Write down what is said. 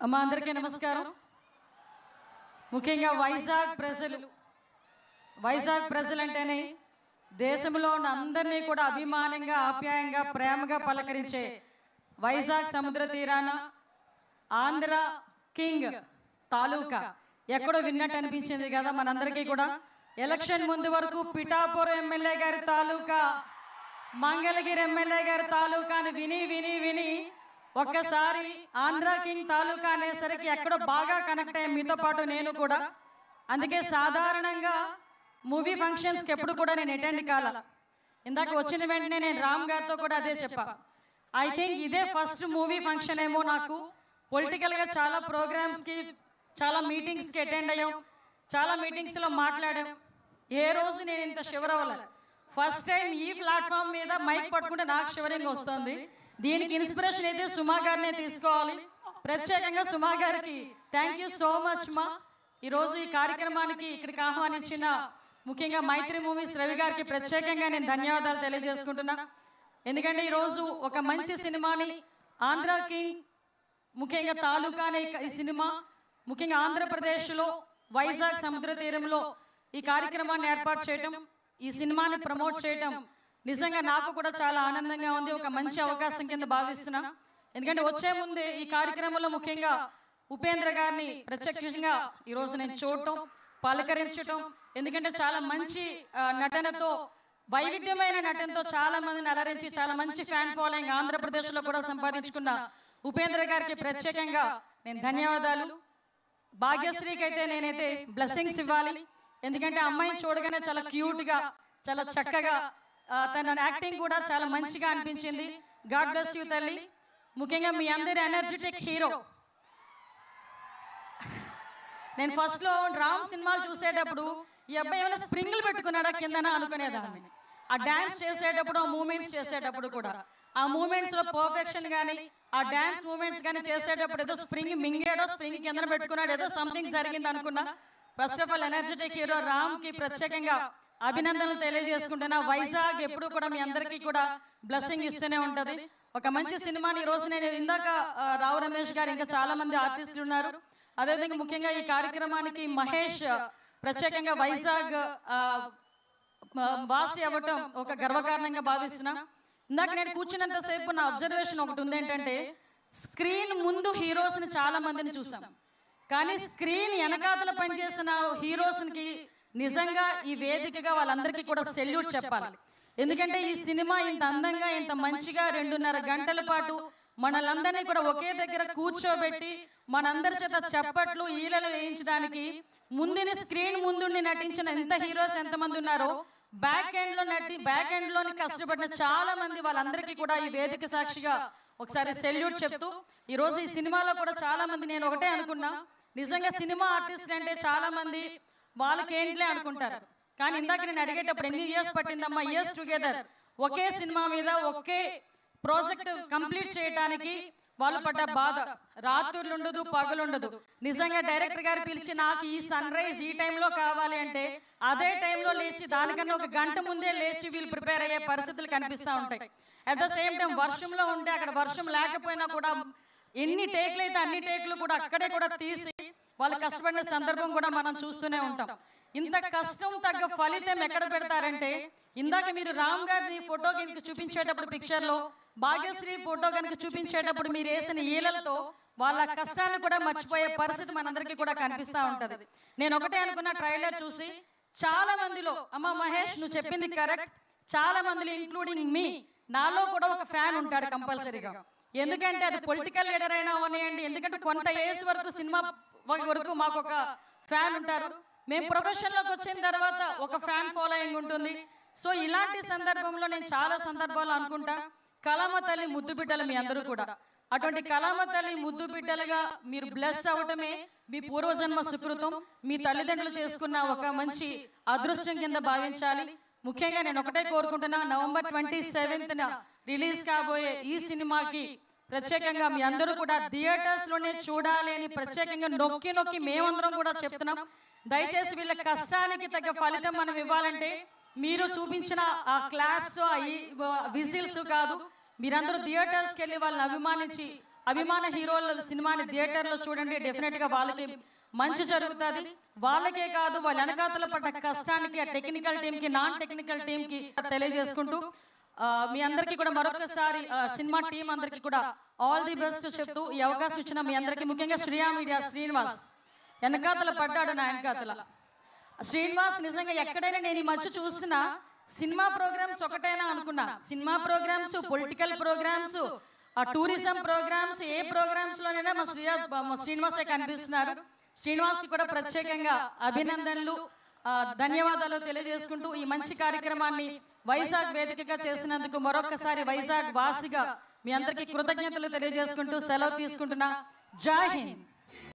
అమ్మ అందరికీ నమస్కారం. ముఖ్యంగా వైజాగ్ ప్రజలు అంటేనే దేశంలో ఉన్న అందరినీ కూడా అభిమానంగా, ఆప్యాయంగా, ప్రేమగా పలకరించే వైజాగ్ సముద్ర తీరాన ఆంధ్ర కింగ్ తాలూకా ఎక్కడో విన్నట్టు అనిపించింది కదా మనందరికీ కూడా. ఎలక్షన్ ముందు వరకు పిఠాపురం ఎమ్మెల్యే గారి తాలూకా, మంగళగిరి ఎమ్మెల్యే గారి తాలూకా అని విని విని విని ఒక్కసారి ఆంధ్ర కింగ్ తాలూకా అనేసరికి ఎక్కడో బాగా కనెక్ట్ అయ్యాం మీతో పాటు నేను కూడా. అందుకే సాధారణంగా మూవీ ఫంక్షన్స్కి ఎప్పుడు కూడా నేను అటెండ్ కాల. ఇందాక వచ్చిన వెంటనే నేను రామ్ గారితో కూడా అదే చెప్పా. ఐ థింక్ ఇదే ఫస్ట్ మూవీ ఫంక్షన్ ఏమో నాకు. పొలిటికల్గా చాలా ప్రోగ్రామ్స్కి, చాలా మీటింగ్స్కి అటెండ్ అయ్యాం, చాలా మీటింగ్స్లో మాట్లాడాం. ఏ రోజు నేను ఇంత షివర్ అవ్వలేదు. ఫస్ట్ టైం ఈ ప్లాట్ఫామ్ మీద మైక్ పట్టుకుంటే నాకు షివరింగ్ వస్తుంది. దీనికి ఇన్స్పిరేషన్ అయితే సుమా గారినే తీసుకోవాలి. ప్రత్యేకంగా సుమా గారికి థ్యాంక్ యూ సో మచ్ మా. ఈరోజు ఈ కార్యక్రమానికి ఇక్కడికి ఆహ్వానించిన ముఖ్యంగా మైత్రి మూవీస్ రవి గారికి ప్రత్యేకంగా నేను ధన్యవాదాలు తెలియజేసుకుంటున్నా. ఎందుకంటే ఈరోజు ఒక మంచి సినిమాని ఆంధ్ర కింగ్ ముఖ్యంగా తాలూకా అనే ఈ సినిమా ముఖ్యంగా ఆంధ్రప్రదేశ్లో వైజాగ్ సముద్ర తీరంలో ఈ కార్యక్రమాన్ని ఏర్పాటు చేయటం, ఈ సినిమాని ప్రమోట్ చేయటం నిజంగా నాకు కూడా చాలా ఆనందంగా ఉంది. ఒక మంచి అవకాశం కింద భావిస్తున్నా. ఎందుకంటే వచ్చే ముందే ఈ కార్యక్రమంలో ముఖ్యంగా ఉపేంద్ర గారిని ప్రత్యక్షంగా ఈరోజు నేను చూడటం, పలకరించటం, ఎందుకంటే చాలా మంచి నటనతో, వైవిధ్యమైన నటనతో చాలా మందిని అలరించి చాలా మంచి ఫ్యాన్ ఫాలోయింగ్ ఆంధ్రప్రదేశ్లో కూడా సంపాదించుకున్న ఉపేంద్ర గారికి ప్రత్యేకంగా నేను ధన్యవాదాలు. భాగ్యశ్రీకి అయితే నేనైతే బ్లెస్సింగ్స్ ఇవ్వాలి. ఎందుకంటే అమ్మాయిని చూడగానే చాలా క్యూట్గా, చాలా చక్కగా, తన యాక్టింగ్ కూడా చాలా మంచిగా అనిపించింది. గాడ్ బ్లెస్ యూ తల్లి. ముఖ్యంగా మీ అందరి ఎనర్జెటిక్ హీరో. నేను ఫస్ట్లో రామ్ సినిమాలు చూసేటప్పుడు ఈ అబ్బాయి ఏమైనా స్ప్రింగ్లు పెట్టుకున్నాడా కిందన అనుకునేదాన్ని. ఆ డ్యాన్స్ చేసేటప్పుడు, ఆ మూమెంట్స్ చేసేటప్పుడు కూడా ఆ మూమెంట్స్లో పర్ఫెక్షన్ కానీ, ఆ డ్యాన్స్ మూమెంట్స్ కానీ చేసేటప్పుడు ఏదో స్ప్రింగ్ మింగాడో, స్ప్రింగ్ కింద పెట్టుకున్నాడు, ఏదో సంథింగ్ జరిగింది అనుకున్నా. First of all energetic hero రామ్కి ప్రత్యేకంగా అభినందనలు తెలియజేసుకుంటున్నా. వైజాగ్ ఎప్పుడు కూడా మీ అందరికీ కూడా బ్లెస్సింగ్ ఇస్తూనే ఉంటుంది. ఒక మంచి సినిమాని ఈరోజు నేను ఇందాక రావు రమేష్ గారు, ఇంకా చాలా మంది ఆర్టిస్టులు ఉన్నారు. అదేవిధంగా ముఖ్యంగా ఈ కార్యక్రమానికి మహేష్ ప్రత్యేకంగా వైజాగ్ వాసి అవ్వటం ఒక గర్వకారణంగా భావిస్తున్నా. ఇందాక నేను కూర్చున్నంతసేపు నా అబ్జర్వేషన్ ఒకటి ఉంది. ఏంటంటే స్క్రీన్ ముందు హీరోస్ని చాలా మందిని చూసాం, కానీ స్క్రీన్ వెనకాతల పనిచేసిన హీరోస్కి నిజంగా ఈ వేదికగా వాళ్ళందరికీ కూడా సెల్యూట్ చెప్పాలి. ఎందుకంటే ఈ సినిమా ఇంత అందంగా, ఇంత మంచిగా 2.5 గంటల పాటు మనలందరినీ కూడా ఒకే దగ్గర కూర్చోబెట్టి మనందరి చేత చప్పట్లు, ఈలలు వేయించడానికి ముందుని స్క్రీన్ ముందుండి నటించిన ఎంత హీరోస్ ఎంతమంది ఉన్నారో, బ్యాక్ ఎండ్లోని కష్టపడిన చాలా మంది, వాళ్ళందరికీ కూడా ఈ వేదిక సాక్షిగా ఒకసారి సెల్యూట్ చెప్తూ, ఈరోజు ఈ సినిమాలో కూడా చాలా మంది, నేను ఒకటే అనుకున్నా, నిజంగా సినిమా ఆర్టిస్ట్ అంటే చాలా మంది వాళ్ళకి ఏంట్లే అనుకుంటారు. కానీ ఇందాక నేను అడిగేటప్పుడు ఎన్ని ఇయర్స్ పట్టిందమ్మా, ఇయర్స్ టుగెదర్ ఒకే సినిమా మీద ఒకే ప్రాజెక్ట్ కంప్లీట్ చేయడానికి వాళ్ళు పడ్డ బాధ, రాత్రులు ఉండదు, పగలుండదు. నిజంగా డైరెక్టర్ గారు పిలిచి నాకు ఈ సన్ రైజ్ ఈ టైంలో కావాలి అంటే అదే టైంలో లేచి, దానికన్నా 1 గంట ముందే లేచి వీళ్ళు ప్రిపేర్ అయ్యే పరిస్థితులు కనిపిస్తూ ఉంటాయి. అట్ ద సేమ్ టైం వర్షంలో ఉంటే, అక్కడ వర్షం లేకపోయినా కూడా ఎన్ని టేకులు అయితే అన్ని టేకులు కూడా అక్కడే కూడా తీసి వాళ్ళు కష్టపడిన సందర్భం కూడా మనం చూస్తూనే ఉంటాం. ఇంత కష్టం తగ్గ ఫలితం ఎక్కడ పెడతారంటే, ఇందాక మీరు రామ్ గారిని ఫోటో కనుక చూపించేటప్పుడు, పిక్చర్లో భాగ్యశ్రీ ఫోటో కనుక చూపించేటప్పుడు మీరు వేసిన ఈలలతో వాళ్ళ కష్టాన్ని కూడా మర్చిపోయే పరిస్థితి మనందరికీ కూడా కనిపిస్తూ ఉంటుంది. నేను ఒకటే అనుకున్న, ట్రైలర్ చూసి చాలా మందిలో, అమ్మ మహేష్ నువ్వు చెప్పింది కరెక్ట్, చాలా మందిలో ఇంక్లూడింగ్ మీ, నాలో కూడా ఒక ఫ్యాన్ ఉంటాడు కంపల్సరీగా. ఎందుకంటే అది పొలిటికల్ లీడర్ అయినా అవనియండి, ఎందుకంటే కొంత ఏజ్ వరకు, సినిమా వరకు మాకు ఒక ఫ్యాన్ ఉంటారు. మేము ప్రొఫెషన్లోకి వచ్చిన తర్వాత ఒక ఫ్యాన్ ఫాలోయింగ్ ఉంటుంది. సో ఇలాంటి సందర్భంలో నేను చాలా సందర్భాలు అనుకుంటా, కళామ తల్లి ముద్దు బిడ్డలు మీ అందరూ కూడా. అటువంటి కళామ తల్లి ముద్దు బిడ్డలుగా మీరు బ్లెస్ అవ్వటమే మీ పూర్వజన్మ సుకృతం, మీ తల్లిదండ్రులు చేసుకున్న ఒక మంచి అదృష్టం కింద భావించాలి. ముఖ్యంగా నేను ఒకటే కోరుకుంటున్నా, నవంబర్ 27న రిలీజ్ కాబోయే ఈ సినిమాకి ప్రత్యేకంగా మీ అందరూ కూడా థియేటర్స్లోనే చూడాలి అని ప్రత్యేకంగా నొక్కి నొక్కి మేమందరం కూడా చెప్తున్నాం. దయచేసి వీళ్ళ కష్టానికి తగ్గ ఫలితం మనం ఇవ్వాలంటే మీరు చూపించిన ఆ క్లాప్స్, ఆ విజిల్స్ కాదు, మీరందరూ థియేటర్స్కి వెళ్ళి వాళ్ళని అభిమానించి అభిమాన హీరోల సినిమాని థియేటర్లో చూడండి, డెఫినెట్గా వాళ్ళకి మంచి జరుగుతుంది. వాళ్ళకే కాదు, వాళ్ళ వెనకాతల పడ్డ కష్టానికి ఆ టెక్నికల్ టీంకి, నాన్ టెక్నికల్ టీంకి తెలియజేసుకుంటూ మీ అందరికీ కూడా మరొకసారి సినిమా టీం అందరికీ కూడా ఆల్ ది బెస్ట్ చెప్తూ ఈ అవకాశం ఇచ్చిన మీ అందరికీ, ముఖ్యంగా శ్రియా మీడియా శ్రీనివాస్ వెనకాతల పడ్డాడు. నా వెనకాతల శ్రీనివాస్ నిజంగా ఎక్కడైనా నేను ఈ మధ్య చూసిన సినిమా ప్రోగ్రామ్స్ ఒకటైనా అనుకున్నా. Cinema programs, political programs, tourism programs, ఏ ప్రోగ్రామ్స్లోనైనా మా శ్రీనివాసే కనిపిస్తున్నారు. శ్రీనివాస్కి కూడా ప్రత్యేకంగా అభినందనలు, ధన్యవాదాలు తెలియజేసుకుంటూ ఈ మంచి కార్యక్రమాన్ని వైజాగ్ వేదికగా చేసినందుకు మరొకసారి వైజాగ్ వాసిగా మీ అందరికీ కృతజ్ఞతలు తెలియజేసుకుంటూ సెలవు తీసుకుంటున్నా. జై హింద్.